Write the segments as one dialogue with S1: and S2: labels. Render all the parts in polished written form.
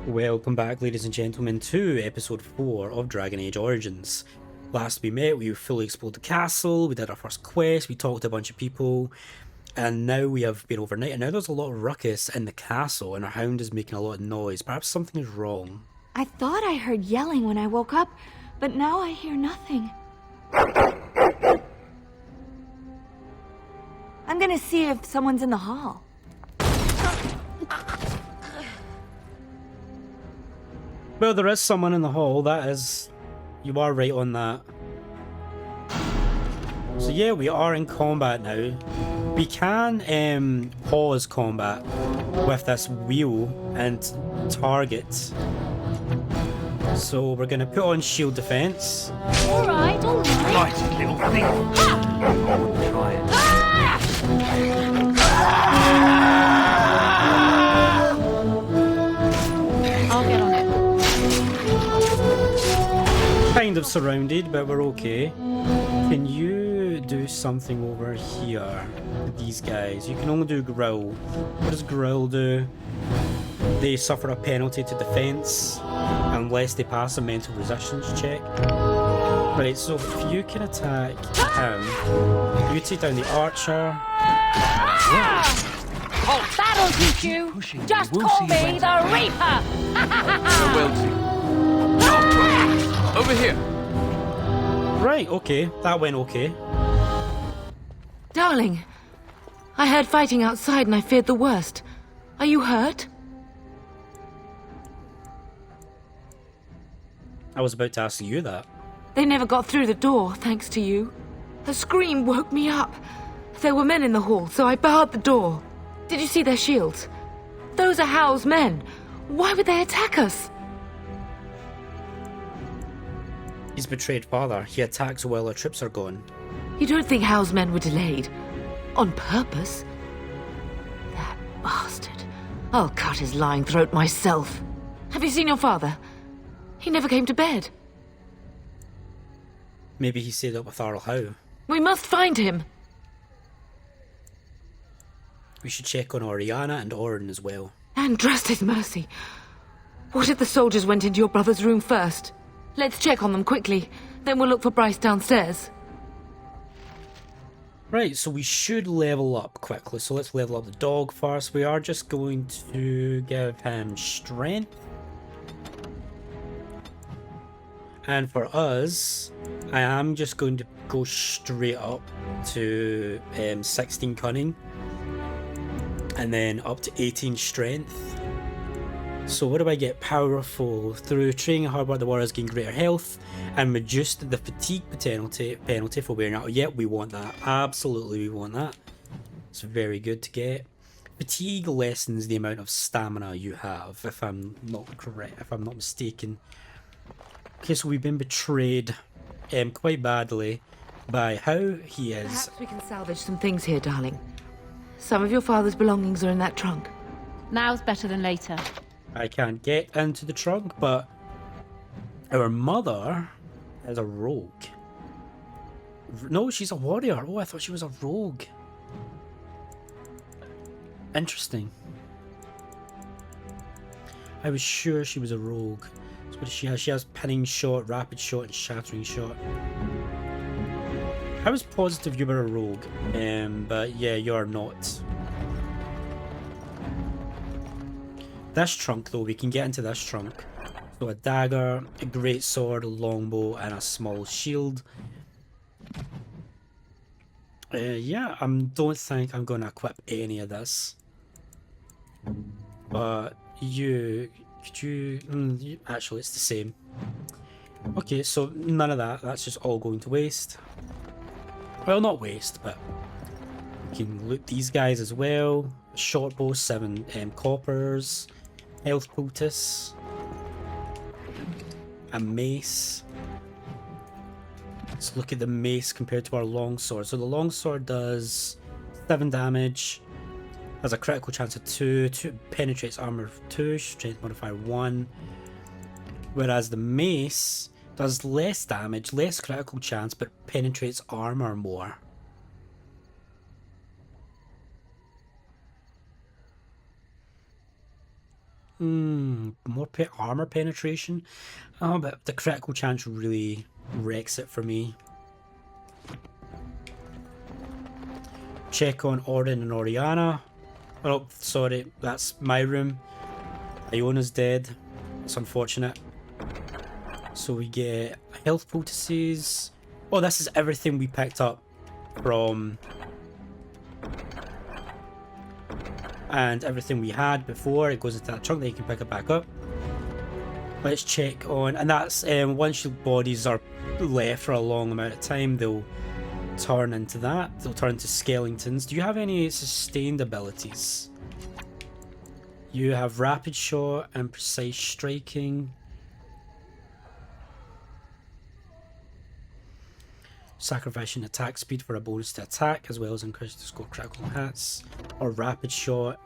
S1: Welcome back, ladies and gentlemen, to episode 4 of Dragon Age Origins. Last we met, we fully explored the castle, we did our first quest, we talked to a bunch of people, and now we have been overnight, and now there's a lot of ruckus in the castle, and our hound is making a lot of noise. Perhaps something is wrong.
S2: I thought I heard yelling when I woke up, but now I hear nothing. I'm gonna see if someone's in the hall.
S1: Well, there is someone in the hall, that is... You are right on that. So yeah, we are in combat now. We can pause combat with this wheel and target. So we're going to put on shield defense.
S2: Alright.
S3: Right, little thing. Try it.
S2: I'll get on it.
S1: Kind of surrounded, but we're okay. Can you do something over here with these guys? You can only do growl. What does growl do? They suffer a penalty to defense unless they pass a mental resistance check. Right, so if you can attack him, you take down the archer.
S2: That'll teach you! Just call me the Reaper!
S3: Well, no, over here.
S1: Right, okay, that went okay.
S4: Darling, I heard fighting outside and I feared the worst. Are you hurt?
S1: I was about to ask you that.
S4: They never got through the door, thanks to you. A scream woke me up. There were men in the hall, so I barred the door. Did you see their shields? Those are Hal's men. Why would they attack us?
S1: His betrayed father. He attacks while our troops are gone.
S4: You don't think Hal's men were delayed? On purpose? That bastard. I'll cut his lying throat myself. Have you seen your father? He never came to bed.
S1: Maybe he stayed up with Arl Howe.
S4: We must find him.
S1: We should check on Oriana and Orin as well.
S4: And trust his mercy. What if the soldiers went into your brother's room first? Let's check on them quickly. Then we'll look for Bryce downstairs.
S1: Right, so we should level up quickly. So let's level up the dog first. We are just going to give him strength. And for us, I am just going to go straight up to 16 cunning. And then up to 18 strength. So what do I get? Powerful. Through training hard work, the warriors gain greater health and reduced the fatigue penalty for wearing out. Yep, we want that. Absolutely, we want that. It's very good to get. Fatigue lessens the amount of stamina you have, if I'm not correct, if I'm not mistaken. Okay, so we've been betrayed quite badly by how he is.
S4: Perhaps we can salvage some things here, darling. Some of your father's belongings are in that trunk.
S2: Now's better than later.
S1: I can't get into the trunk, but our mother is a rogue. No, she's a warrior. Oh, I thought she was a rogue. Interesting. I was sure she was a rogue. So what does she have? She has pinning shot, rapid shot, and shattering shot. I was positive you were a rogue, but yeah, you're not. This trunk, though, we can get into this trunk. So a dagger, a great sword, a longbow, and a small shield. Yeah, I don't think I'm going to equip any of this. But you... Could you... actually, it's the same. Okay, so none of that. That's just all going to waste. Well, not waste, but... We can loot these guys as well. Short bow, 7 coppers. Health poultice. A mace. Let's look at the mace compared to our longsword. So the longsword does 7 damage, has a critical chance of 2, penetrates armor of 2, strength modifier 1. Whereas the mace does less damage, less critical chance, but penetrates armor more. More armor penetration. Oh, but the critical chance really wrecks it for me. Check on Orin and Oriana. Oh, sorry, that's my room. Iona's dead. It's unfortunate. So we get health poultices. Oh, this is everything we picked up from... and everything we had before. It goes into that chunk that you can pick it back up. Let's check on... and that's once your bodies are left for a long amount of time, they'll turn into that. They'll turn into skeletons. Do you have any sustained abilities? You have rapid shot and precise striking. Sacrificing attack speed for a bonus to attack, as well as increase to score critical hits. Or rapid shot.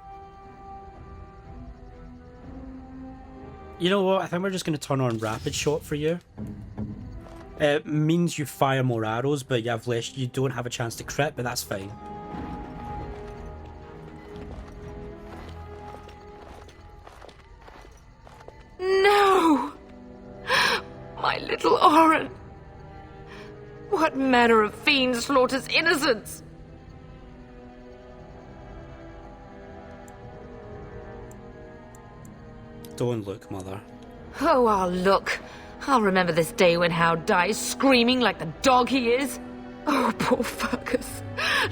S1: You know what? I think we're just going to turn on rapid shot for you. It means you fire more arrows, but you have less. You don't have a chance to crit, but that's fine.
S4: No! My little Orin! What manner of fiend slaughters innocents?
S1: Don't look, Mother.
S4: Oh, I'll look. I'll remember this day when Hal dies screaming like the dog he is. Oh, poor Fergus.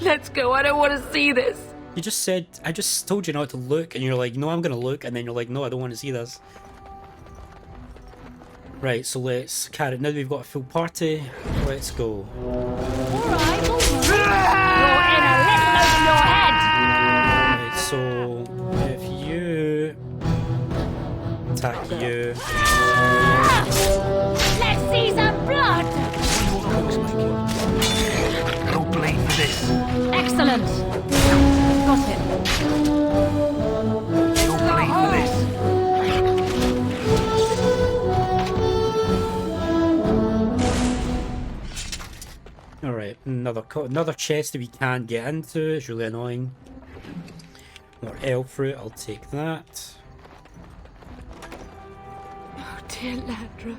S4: Let's go, I don't want to see this.
S1: You just said, I just told you not to look, and you're like, no, I'm going to look, and then you're like, no, I don't want to see this. Right, so let's carry. Now that we've got a full party, let's go.
S2: Alright,
S5: You're in a little over your head!
S1: Right, so if you attack you,
S5: Let's see some blood!
S3: Don't bleed for this.
S5: Excellent! Got it.
S3: Don't bleed for this.
S1: alright, another chest that we can't get into. It's really annoying. More elf fruit, I'll take that.
S4: Oh, dear Landra.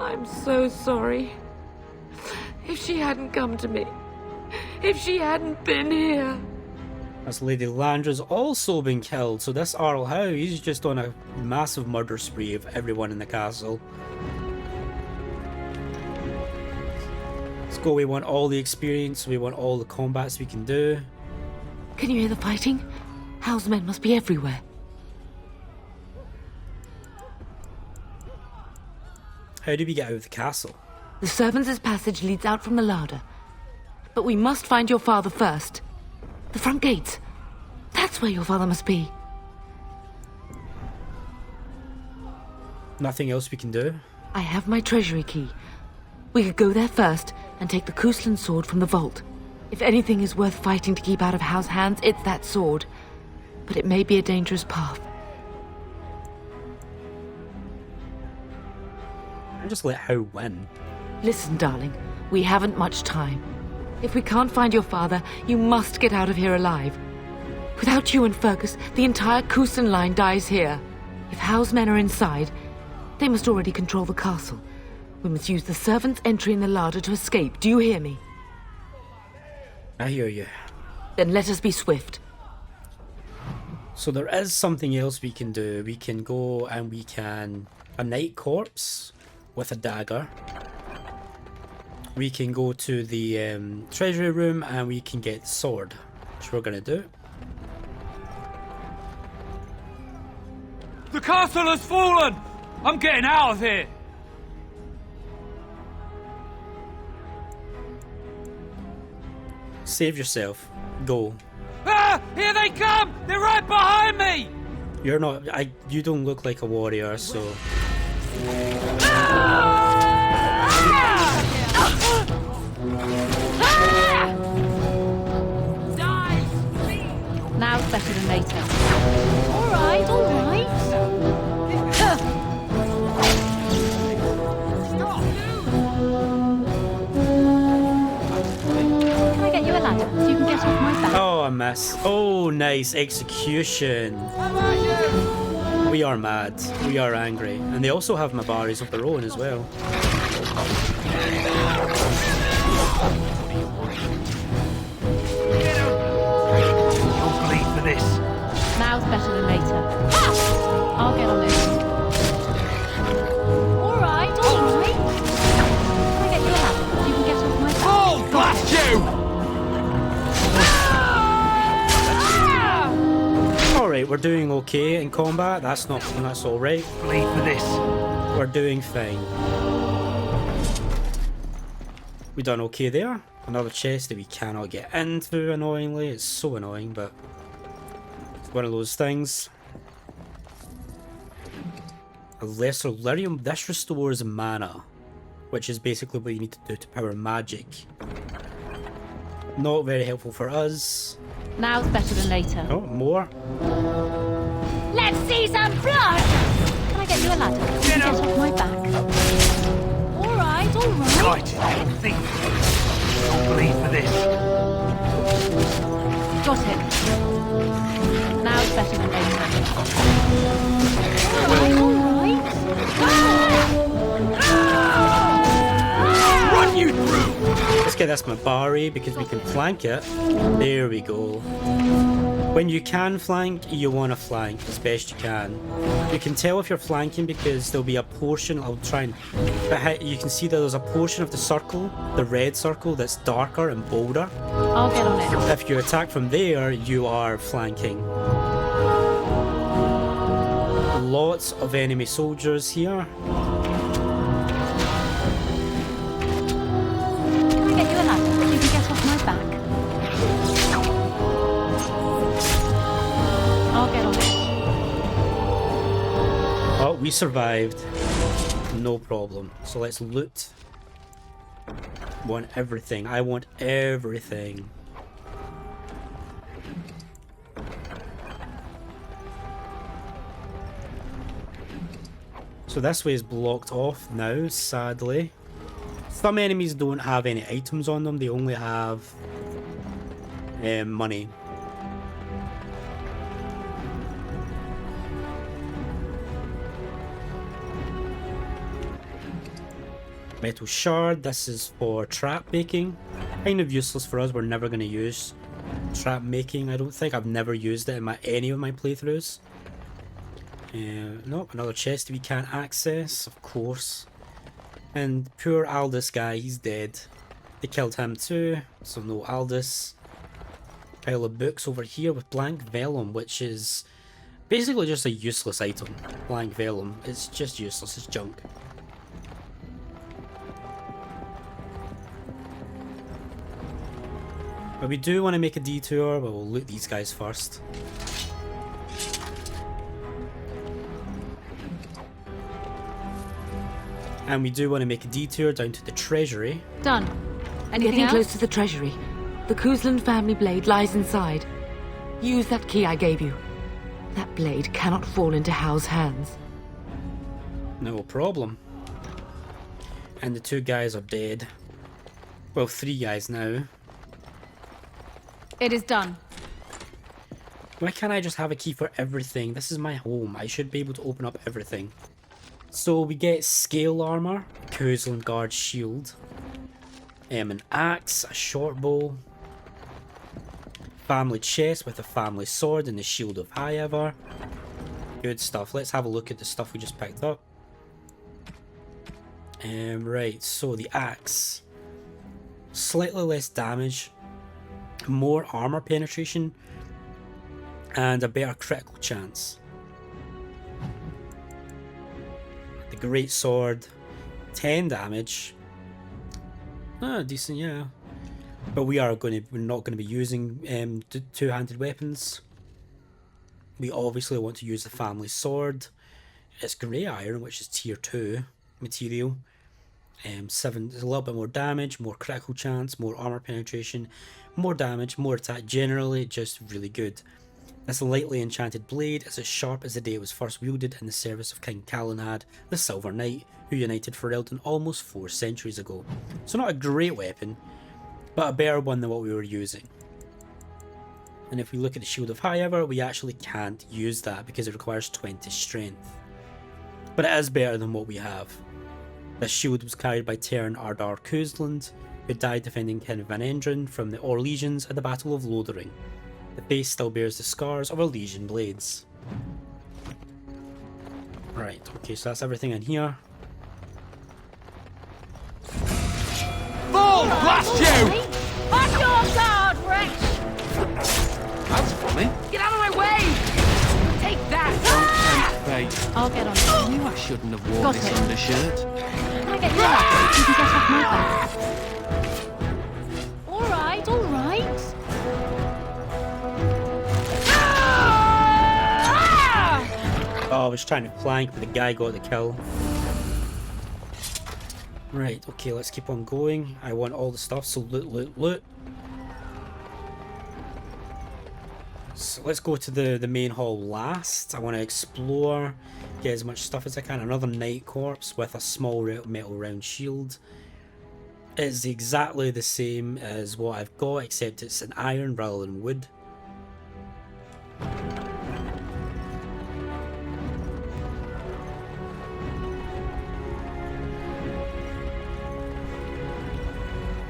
S4: I'm so sorry. If she hadn't come to me, if she hadn't been here.
S1: As Lady Landra's also been killed, so this Arl Howe, he's just on a massive murder spree of everyone in the castle. Let's go, we want all the experience, we want all the combats we can do.
S4: Can you hear the fighting? Hal's men must be everywhere.
S1: How do we get out of the castle?
S4: The servants' passage leads out from the larder. But we must find your father first. The front gates. That's where your father must be.
S1: Nothing else we can do?
S4: I have my treasury key. We could go there first and take the Kuslan sword from the vault. If anything is worth fighting to keep out of Hal's hands, it's that sword. But it may be a dangerous path.
S1: I just let Howe win.
S4: Listen, darling, we haven't much time. If we can't find your father, you must get out of here alive. Without you and Fergus, the entire Kuslan line dies here. If Hal's men are inside, they must already control the castle. We must use the servants' entry in the larder to escape. Do you hear me?
S1: I hear you.
S4: Then let us be swift.
S1: So there is something else we can do. We can go and we can... a night corpse with a dagger. We can go to the treasury room and we can get the sword, which we're gonna do.
S6: The castle has fallen! I'm getting out of here!
S1: Save yourself. Go.
S6: Ah! Here they come! They're right behind me!
S1: You're not... you don't look like a warrior, so...
S5: Now it's better than later. Alright, alright. Can I get you a ladder so you can get off my back?
S1: Oh, I miss. Oh, nice. Nice execution. We are mad. We are angry. And they also have Mabaris of their own as well.
S3: You'll bleed for this.
S5: Now's better than later. I'll get on it. Alright, alright. Can I get you a ladder so you can get off my back?
S6: Oh, blast you!
S1: Alright, we're doing okay in combat. That's alright.
S3: Bleed for this.
S1: We're doing fine. We done okay there. Another chest that we cannot get into, annoyingly. It's so annoying, but it's one of those things. A lesser lyrium. This restores mana, which is basically what you need to do to power magic. Not very helpful for us.
S5: Now's better than later.
S1: Oh, more.
S5: Let's see some blood! Can I get you a ladder so you can get off my back? Alright, alright.
S3: Right, you'll think. You'll bleed for this.
S5: Got it. Now's better than later. Alright, alright.
S6: Run you through!
S1: Let's get this Mabari because we can flank it. There we go. When you can flank, you want to flank as best you can. You can tell if you're flanking because there'll be a portion. I'll try and. You can see that there's a portion of the circle, the red circle, that's darker and bolder.
S5: I'll get on it.
S1: If you attack from there, you are flanking. Lots of enemy soldiers here.
S5: Can I get you a ladder so you can get off my back? I'll get on it.
S1: Oh, we survived. No problem. So let's loot. Want everything. I want everything. So this way is blocked off now, sadly. Some enemies don't have any items on them. They only have money. Metal shard, this is for trap making. Kind of useless for us, we're never going to use trap making, I don't think. I've never used it in any of my playthroughs. Nope, another chest we can't access, of course. And poor Aldous guy, he's dead. They killed him too, so no Aldous. Pile of books over here with blank vellum, which is basically just a useless item. Blank vellum, it's just useless, it's junk. But we do want to make a detour, but we'll loot these guys first. And we do want to make a detour down to the treasury.
S5: Done. Anything
S4: Getting
S5: else?
S4: close to the treasury. The Kuzland family blade lies inside. Use that key I gave you. That blade cannot fall into Hal's hands.
S1: No problem. And the two guys are dead. Well, three guys now.
S5: It is done.
S1: Why can't I just have a key for everything? This is my home. I should be able to open up everything. So we get scale armor, Kuzland guard shield, an axe, a short bow, family chest with a family sword and the shield of Highever. Good stuff. Let's have a look at the stuff we just picked up. Right, so the axe, slightly less damage, more armor penetration, and a better critical chance. The great sword, 10 damage. Decent, yeah. But we're not going to be using two-handed weapons. We obviously want to use the family sword. It's grey iron, which is tier 2 material. 7, there's a little bit more damage, more critical chance, more armor penetration, more damage, more attack. Generally, just really good. This lightly enchanted blade is as sharp as the day it was first wielded in the service of King Calenhad, the Silver Knight, who united for Eldon almost 4 centuries ago. So not a great weapon, but a better one than what we were using. And if we look at the Shield of However, we actually can't use that because it requires 20 strength. But it is better than what we have. This shield was carried by Terran Ardar Kuzland, who died defending King Van Endren from the Orlesians at the Battle of Lothering. The face still bears the scars of Orlesian blades. Right, okay, so that's everything in here.
S6: Ball blast you!
S5: On your guard, wretch!
S6: That's funny.
S4: Get out of my way! Take that!
S6: Fate.
S5: I'll get on it.
S6: I knew I shouldn't have worn
S5: Got
S6: this
S5: it.
S6: undershirt.
S5: Can I get you a ladder? You can get off my back. Alright, alright.
S1: Oh, I was trying to flank, but the guy got the kill. Right, okay, let's keep on going. I want all the stuff, so loot, loot, loot. So let's go to the main hall last. I want to explore, get as much stuff as I can. Another Night Corpse with a small metal round shield. It's exactly the same as what I've got, except it's an iron rather than wood.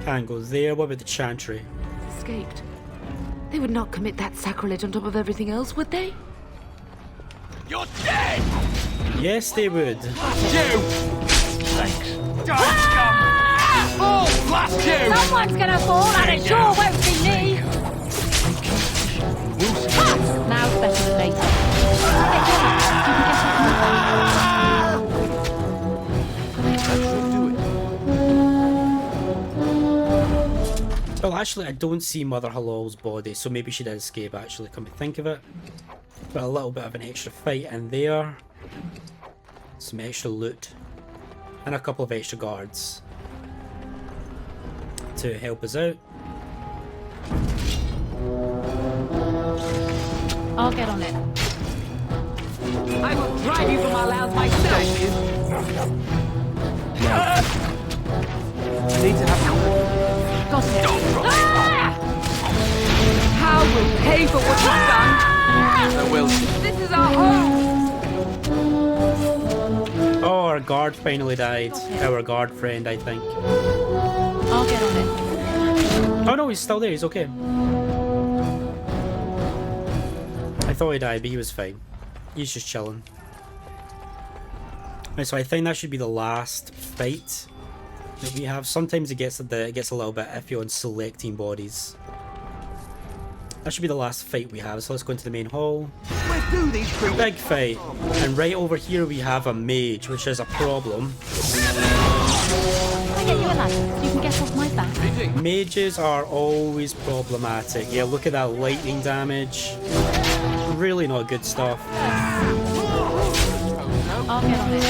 S1: Can't go there. What about the Chantry?
S4: Escaped. They would not commit that sacrilege on top of everything else, would they?
S6: You're dead!
S1: Yes, they would.
S6: Blast you! Thanks. Die, scum! Ball blast you!
S5: Someone's gonna fall and it sure won't be me! Ha! Now it's better than later. I'll get you a ladder. You can get off my back.
S6: That should do it.
S1: Well, actually, I don't see Mother Halal's body, so maybe she did escape, actually, come to think of it. But a little bit of an extra fight in there. Some extra loot. And a couple of extra guards to help us out.
S5: I'll get on it.
S4: I will drive you from our lands myself!
S6: You need to have
S5: Got it.
S4: How will pay for what you've done?
S6: I will.
S4: This is our home!
S1: Oh, our guard finally died. Our guard friend, I think.
S5: I'll get on it.
S1: Oh no, he's still there, he's okay. I thought he died, but he was fine. He's just chilling. Right, so I think that should be the last fight that we have. Sometimes it gets a little bit iffy on selecting bodies. That should be the last fight we have, so let's go into the main hall.
S6: Where do these creatures?
S1: Big fight. And right over here we have a mage, which is a problem.
S5: Can I get you a ladder? You can get off my back.
S1: Mages are always problematic. Yeah, look at that lightning damage. Really not good stuff.
S5: I'll get on it.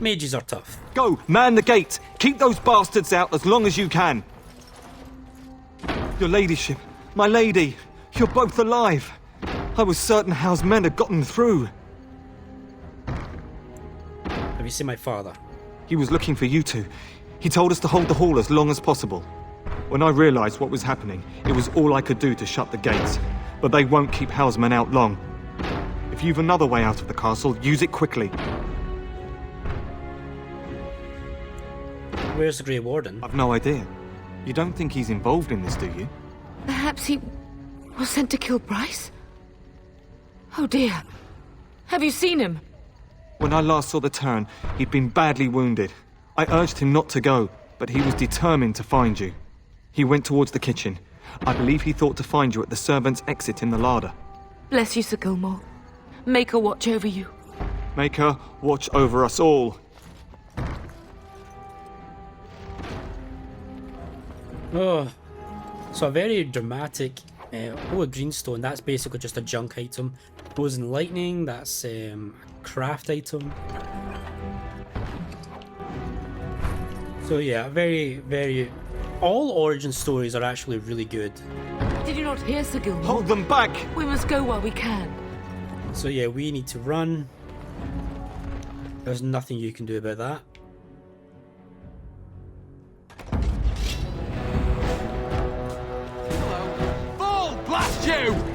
S1: Mages are tough.
S7: Go, man the gate. Keep those bastards out as long as you can. Your ladyship, my lady, you're both alive. I was certain Howe's men had gotten through.
S1: Have you seen my father?
S7: He was looking for you two. He told us to hold the hall as long as possible. When I realized what was happening, it was all I could do to shut the gates. But they won't keep Howe's men out long. If you've another way out of the castle, use it quickly.
S1: Where's the Grey Warden?
S7: I've no idea. You don't think he's involved in this, do you?
S4: Perhaps he was sent to kill Bryce? Oh dear. Have you seen him?
S7: When I last saw the Terran, he'd been badly wounded. I urged him not to go, but he was determined to find you. He went towards the kitchen. I believe he thought to find you at the servants' exit in the larder.
S4: Bless you, Sir Gilmore. Make her watch over you.
S7: Make her watch over us all.
S1: Oh, so a very dramatic. A greenstone. That's basically just a junk item. Frozen lightning. That's a craft item. So yeah, very. All origin stories are actually really good.
S4: Did you not hear, Sir Gilmore?
S7: Hold them back!
S4: We must go while we can.
S1: So yeah, we need to run. There's nothing you can do about that.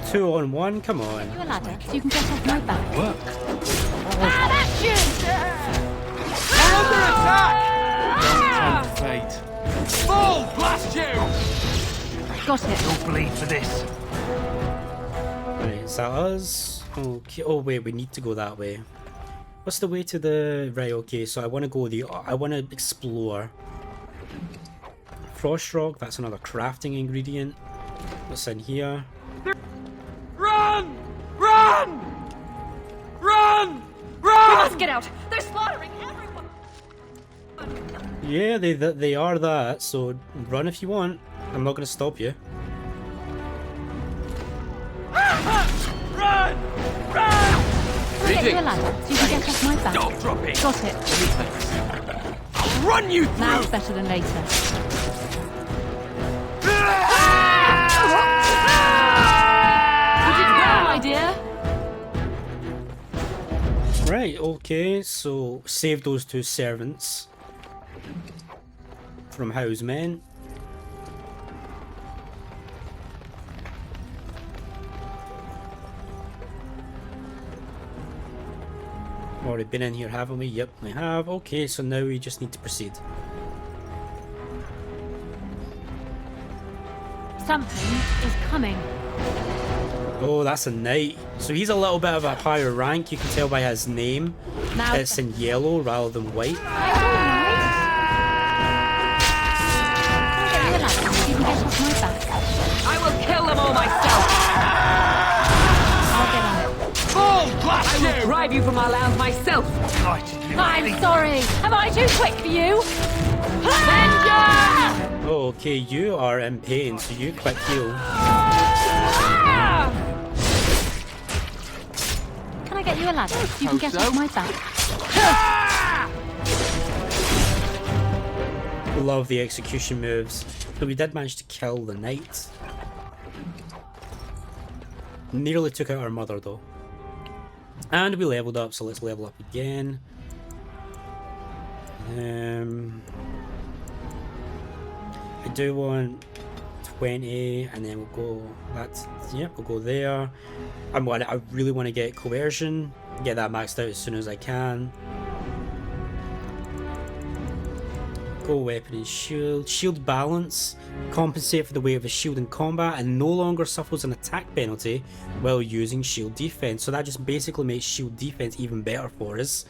S1: 2-on-1, come on.
S5: You a ladder so you can get off my back.
S1: What?
S5: Ah, that's you!
S6: Don't tempt fate. Fall, blast you!
S5: Got it.
S3: You'll bleed for this.
S1: Right, is that us? Okay. Oh wait, we need to go that way. What's the way to the right? Okay, so I want to go I want to explore. Frost rock. That's another crafting ingredient. What's in here?
S6: Run! Run! Run!
S4: We
S6: Run!
S4: must get out! They're slaughtering everyone!
S1: Yeah, they are that. So run if you want. I'm not gonna stop you.
S6: Run! Run!
S5: Can I get you a ladder so you can get off my back?
S6: Don't drop it.
S5: Got it.
S6: I'll run you through.
S5: Now it's better than later.
S4: You did well, my dear!
S1: Right. Okay. So save those 2 servants from housemen. Already been in here, haven't we? Yep, we have. Okay, so now we just need to proceed.
S5: Something is coming.
S1: Oh, that's a knight. So he's a little bit of a higher rank. You can tell by his name.
S5: Now
S1: It's in yellow rather than white.
S5: Can I get you a ladder so you can get off my back?
S4: I will kill them all myself!
S5: I'll get on it.
S6: Fall, blast
S4: I will
S6: you!
S4: drive you from our land myself!
S3: Delighted you.
S5: I'm sorry. Am I too quick for you?
S1: Oh, okay, you are in pain, so you quick heal.
S5: Can I get you a ladder so you can get off my back?
S1: Love the execution moves. So we did manage to kill the knight. Nearly took out our mother though. And we leveled up, so let's level up again. I do want 20, and then we'll go. That's yep. We'll go there. I really want to get coercion. Get that maxed out as soon as I can. Go weapon and shield. Shield balance. Compensate for the weight of a shield in combat and no longer suffers an attack penalty while using shield defense. So that just basically makes shield defense even better for us.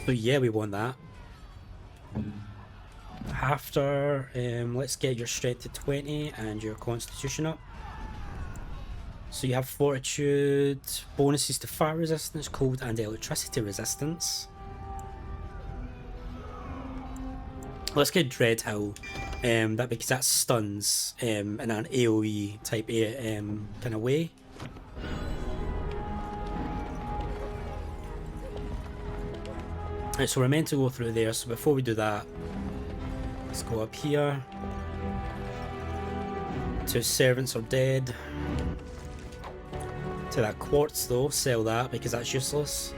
S1: So yeah, we want that. After, let's get your strength to 20 and your constitution up. So you have fortitude, bonuses to fire resistance, cold and electricity resistance. Let's get Dread Howl, that because that stuns in an AoE type kind of way. Right, so we're meant to go through there. So before we do that, let's go up here. 2 servants are dead. To that quartz though, sell that because that's useless.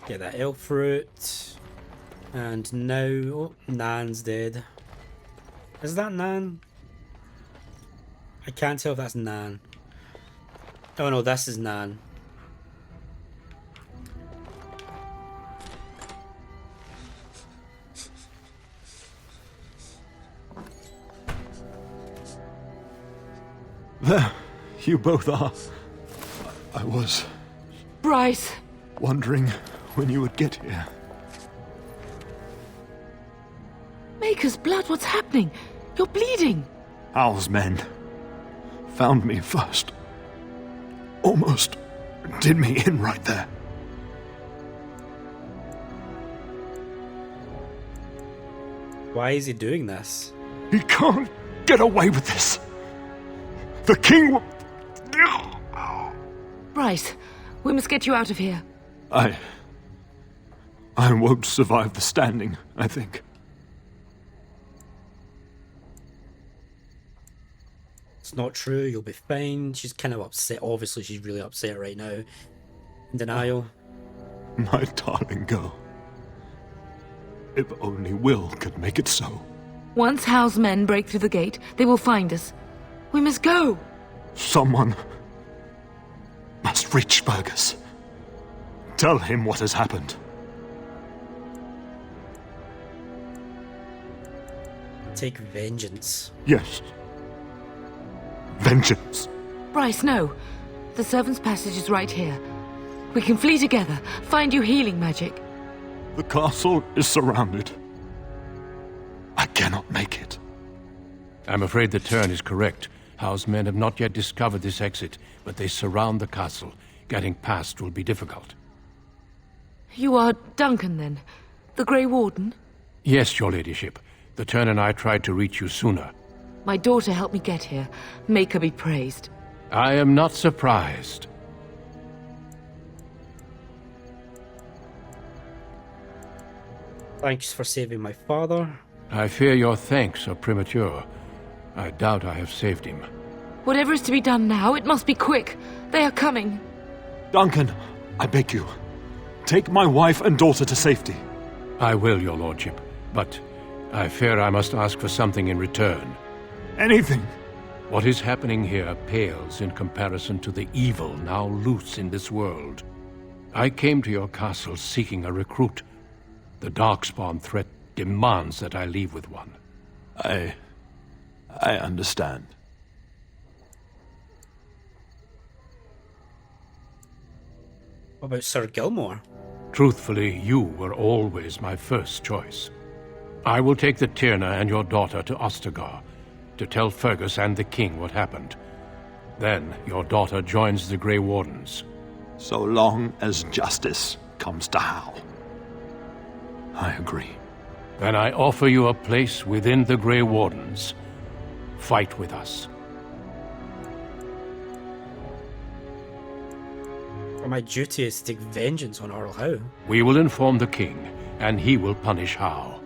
S1: Get that elf fruit. And now, oh, Nan's dead. Is that Nan? I can't tell if that's Nan. Oh no, this is Nan.
S7: There, you both are. I was
S4: Bryce!
S7: wondering when you would get here.
S4: Maker's blood, what's happening? You're bleeding!
S7: Al's men found me first. Almost did me in right there.
S1: Why is he doing this?
S7: He can't get away with this. The king will...
S4: Bryce, we must get you out of here.
S7: I won't survive the standing, I think.
S1: It's not true, you'll be fine. She's kind of upset. Obviously, she's really upset right now. In denial.
S7: My darling girl. If only Will could make it so.
S4: Once Howe's men break through the gate, they will find us. We must go!
S8: Someone must reach Fergus. Tell him what has happened.
S1: Take vengeance.
S8: Yes. Vengeance.
S4: Bryce, no. The servant's passage is right here. We can flee together, find you healing magic.
S8: The castle is surrounded. I cannot make it.
S3: I'm afraid the Turn is correct. Howe's men have not yet discovered this exit, but they surround the castle. Getting past will be difficult.
S4: You are Duncan, then? The Grey Warden?
S3: Yes, your ladyship. The Turn and I tried to reach you sooner.
S4: My daughter helped me get here. Make her be praised.
S3: I am not surprised.
S1: Thanks for saving my father.
S3: I fear your thanks are premature. I doubt I have saved him.
S4: Whatever is to be done now, it must be quick. They are coming.
S8: Duncan, I beg you. Take my wife and daughter to safety.
S3: I will, your lordship, but I fear I must ask for something in return.
S8: Anything.
S3: What is happening here pales in comparison to the evil now loose in this world. I came to your castle seeking a recruit. The Darkspawn threat demands that I leave with one.
S8: I understand.
S1: What about Sir Gilmore?
S3: Truthfully, you were always my first choice. I will take the Tyrna and your daughter to Ostagar to tell Fergus and the king what happened. Then your daughter joins the Grey Wardens.
S8: So long as justice comes to Hal. I agree.
S3: Then I offer you a place within the Grey Wardens. Fight with us.
S1: For my duty is to take vengeance on Earl Howe.
S3: We will inform the king, and he will punish Howe.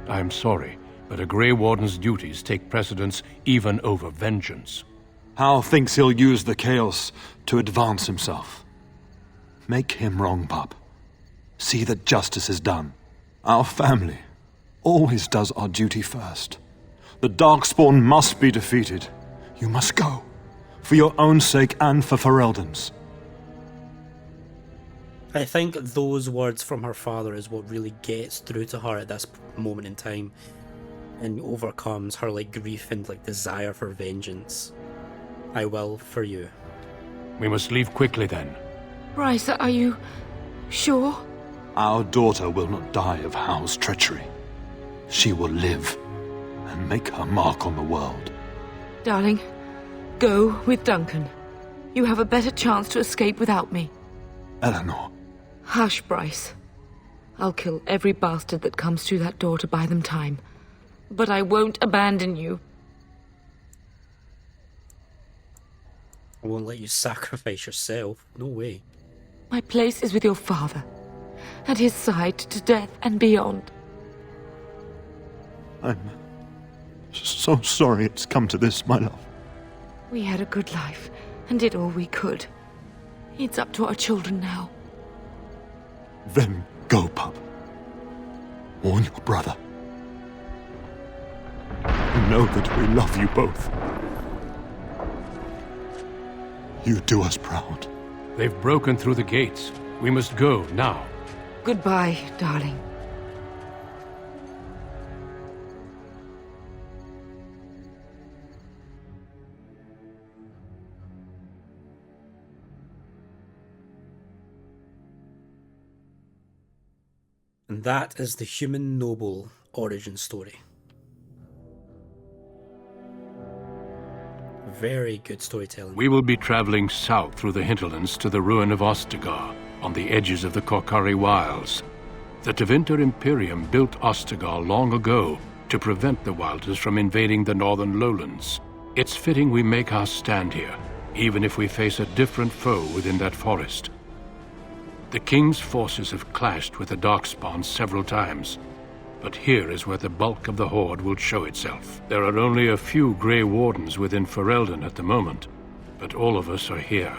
S3: I am sorry, but a Grey Warden's duties take precedence even over vengeance.
S8: Hal thinks he'll use the chaos to advance himself. Make him wrong, pup. See that justice is done. Our family always does our duty first. The Darkspawn must be defeated. You must go. For your own sake and for Ferelden's.
S1: I think those words from her father is what really gets through to her at this moment in time and overcomes her grief and desire for vengeance. I will for you.
S3: We must leave quickly then.
S4: Bryce, are you sure?
S8: Our daughter will not die of Hal's treachery. She will live and make her mark on the world.
S4: Darling, go with Duncan. You have a better chance to escape without me.
S8: Eleanor.
S4: Hush, Bryce. I'll kill every bastard that comes through that door to buy them time. But I won't abandon you.
S1: I won't let you sacrifice yourself. No way.
S4: My place is with your father. At his side to death and beyond.
S8: I'm so sorry it's come to this, my love.
S4: We had a good life and did all we could. It's up to our children now.
S8: Then go, pup. Warn your brother. Know that we love you both. You do us proud.
S3: They've broken through the gates. We must go now.
S4: Goodbye, darling.
S1: And that is the human noble origin story. Very good storytelling.
S3: We will be traveling south through the hinterlands to the ruin of Ostagar, on the edges of the Korkari Wilds. The Tevinter Imperium built Ostagar long ago to prevent the Wilders from invading the northern lowlands. It's fitting we make our stand here, even if we face a different foe within that forest. The King's forces have clashed with the Darkspawn several times, but here is where the bulk of the Horde will show itself. There are only a few Grey Wardens within Ferelden at the moment, but all of us are here.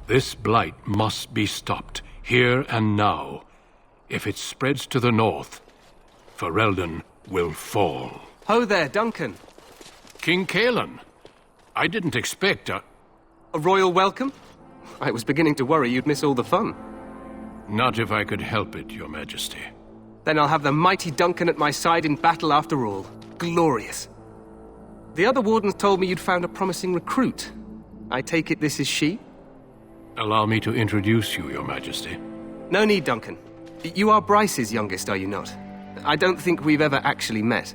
S3: This blight must be stopped, here and now. If it spreads to the north, Ferelden will fall.
S9: Ho there, Duncan.
S3: King Kalen, I didn't expect
S9: A royal welcome? I was beginning to worry you'd miss all the fun.
S3: Not if I could help it, Your Majesty.
S9: Then I'll have the mighty Duncan at my side in battle after all. Glorious. The other wardens told me you'd found a promising recruit. I take it this is she?
S3: Allow me to introduce you, Your Majesty.
S9: No need, Duncan. You are Bryce's youngest, are you not? I don't think we've ever actually met.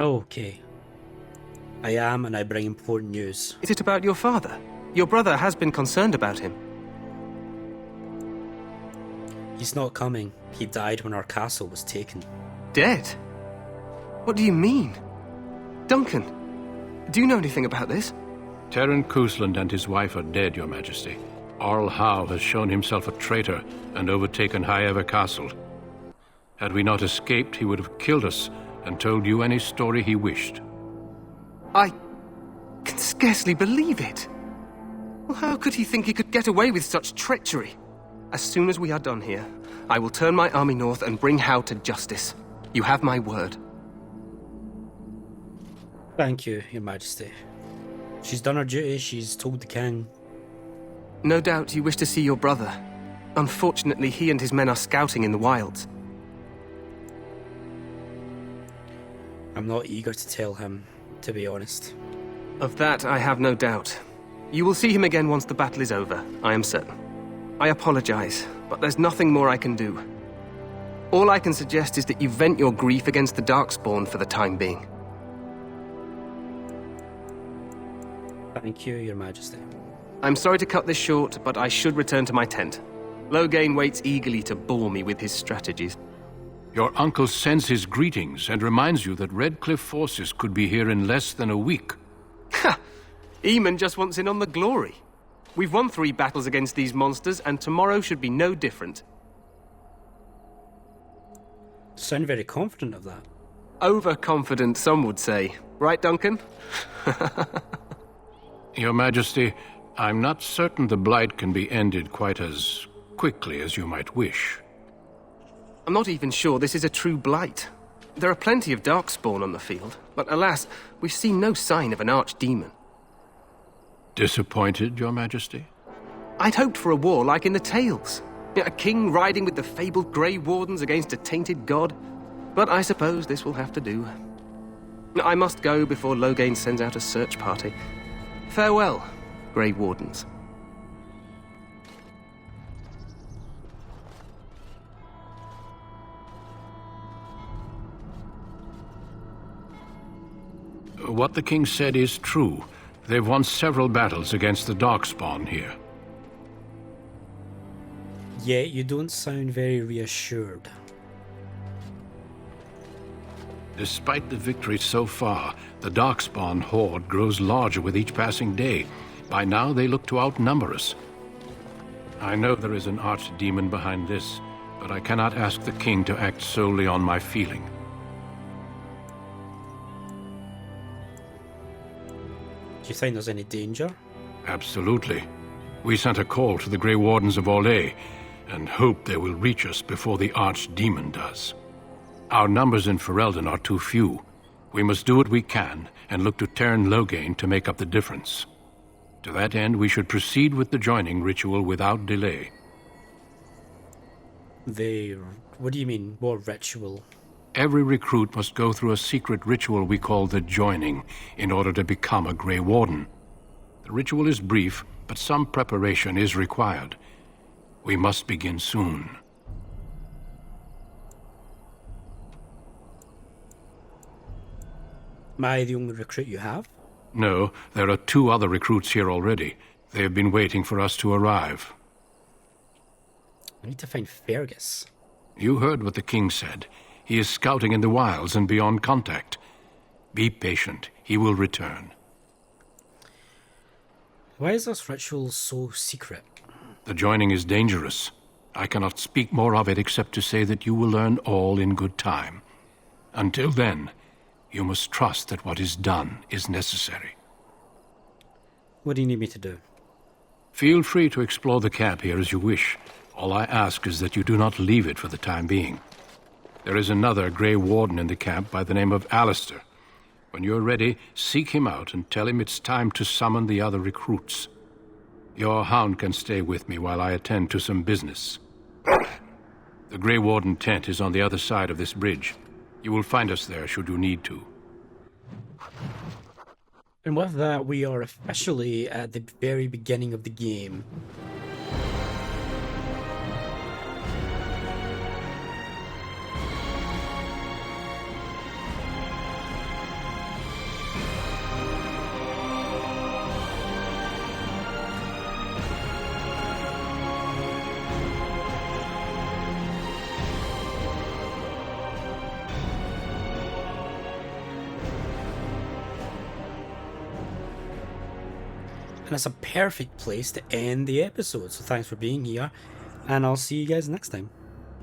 S1: Okay. I am, and I bring important news.
S9: Is it about your father? Your brother has been concerned about him.
S1: He's not coming. He died when our castle was taken.
S9: Dead? What do you mean? Duncan, do you know anything about this?
S3: Terran Cousland and his wife are dead, Your Majesty. Arl Howe has shown himself a traitor and overtaken Highever Castle. Had we not escaped, he would have killed us and told you any story he wished.
S9: I can scarcely believe it. Well, how could he think he could get away with such treachery? As soon as we are done here, I will turn my army north and bring Howe to justice. You have my word.
S1: Thank you, Your Majesty. She's done her duty, she's told the king.
S9: No doubt you wish to see your brother. Unfortunately, he and his men are scouting in the wilds.
S1: I'm not eager to tell him, to be honest.
S9: Of that, I have no doubt. You will see him again once the battle is over, I am certain. I apologize, but there's nothing more I can do. All I can suggest is that you vent your grief against the Darkspawn for the time being.
S1: Thank you, Your Majesty.
S9: I'm sorry to cut this short, but I should return to my tent. Logain waits eagerly to bore me with his strategies.
S3: Your uncle sends his greetings and reminds you that Redcliffe forces could be here in less than a week.
S9: Ha! Eamon just wants in on the glory. We've won 3 battles against these monsters, and tomorrow should be no different.
S1: Sound very confident of that.
S9: Overconfident, some would say. Right, Duncan?
S3: Your Majesty, I'm not certain the Blight can be ended quite as quickly as you might wish.
S9: I'm not even sure this is a true blight. There are plenty of Darkspawn on the field, but alas, we've seen no sign of an archdemon.
S3: Disappointed, Your Majesty?
S9: I'd hoped for a war like in the tales. A king riding with the fabled Grey Wardens against a tainted god. But I suppose this will have to do. I must go before Logain sends out a search party. Farewell, Grey Wardens.
S3: What the king said is true. They've won several battles against the Darkspawn here.
S1: Yet you don't sound very reassured.
S3: Despite the victories so far, the Darkspawn horde grows larger with each passing day. By now, they look to outnumber us. I know there is an archdemon behind this, but I cannot ask the king to act solely on my feeling.
S1: Do you think there's any danger?
S3: Absolutely. We sent a call to the Grey Wardens of Orlais, and hope they will reach us before the archdemon does. Our numbers in Ferelden are too few. We must do what we can, and look to Terran Logain to make up the difference. To that end, we should proceed with the joining ritual without delay.
S1: What do you mean? What ritual?
S3: Every recruit must go through a secret ritual we call the joining in order to become a Grey Warden. The ritual is brief, but some preparation is required. We must begin soon.
S1: Am I the only recruit you have?
S3: No, there are 2 other recruits here already. They have been waiting for us to arrive.
S1: I need to find Fergus.
S3: You heard what the king said. He is scouting in the wilds and beyond contact. Be patient. He will return.
S1: Why is this ritual so secret?
S3: The joining is dangerous. I cannot speak more of it except to say that you will learn all in good time. Until then, you must trust that what is done is necessary.
S1: What do you need me to do?
S3: Feel free to explore the camp here as you wish. All I ask is that you do not leave it for the time being. There is another Grey Warden in the camp by the name of Alistair. When you're ready, seek him out and tell him it's time to summon the other recruits. Your hound can stay with me while I attend to some business. The Grey Warden tent is on the other side of this bridge. You will find us there should you need to.
S1: And with that, we are officially at the very beginning of the game. And it's a perfect place to end the episode. So thanks for being here, and I'll see you guys next time.